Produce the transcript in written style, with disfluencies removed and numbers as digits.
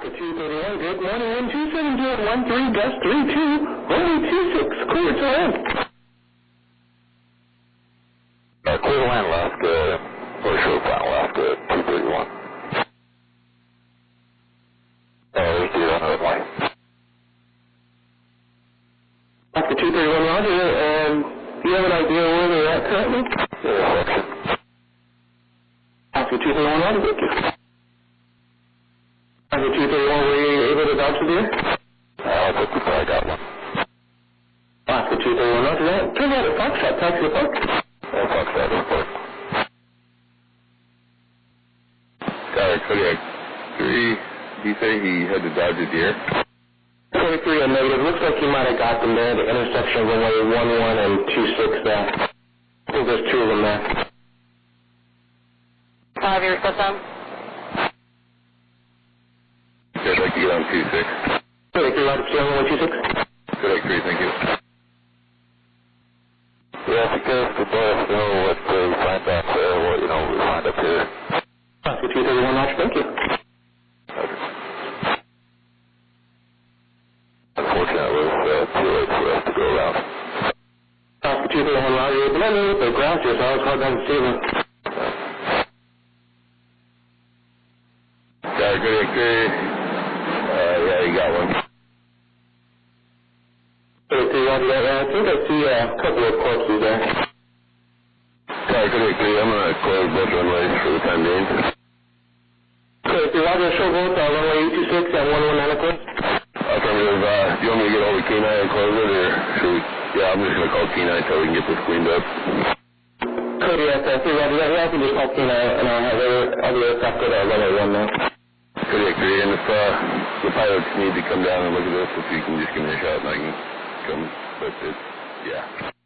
Alaska 231, good morning, 127, 13, gust 32, runway 26, clear to land. Clear to land, Alaska, or short flight, Alaska 231. There's the runway. Alaska 231, roger, and do you have an idea where they're at currently? Section. Alaska 231, roger, thank you. Alaska 231, were you able to dodge the deer? I think we probably got one. Alaska 231, roger that. Turn out at Foxtrot, taxi to park. Foxtrot report. Got it, Kodiak 3. Did you say he had to dodge a deer? 23 and negative. Looks like you might have got them there at the intersection of runway 11 and 26 there. I think there's two of them there. Have your system? I'd like to get on 26. 23, roger, still on 126. Kodiak 3, thank you. Yeah, if you guys could let us know what we find out there, what, we find up here. Alaska 231, roger, thank you. Unfortunately, it was too late for us to go around. Alaska 231, roger, but I knew the ground here, so I was hard down to see them. Got it, Kodiak 3. Yeah, you got one. 23, roger that. I think I see a couple of corpses there. Got it, Kodiak 3. I'm going to close both runways for the time being. 23, roger, show both runway 226 and 119 o'clock. Affirmative. Do you want me to get hold of K9 and close it, or should we? Yeah, I'm just going to call K9 until we can get this cleaned up. Kodiak 3, roger that. Yeah, I can just call K9 and I'll have all the aircraft go to runway 1 now. Kodiak 3, and if the pilots need to come down and look at this, if you can just give me a shot and I can come, but it's, yeah.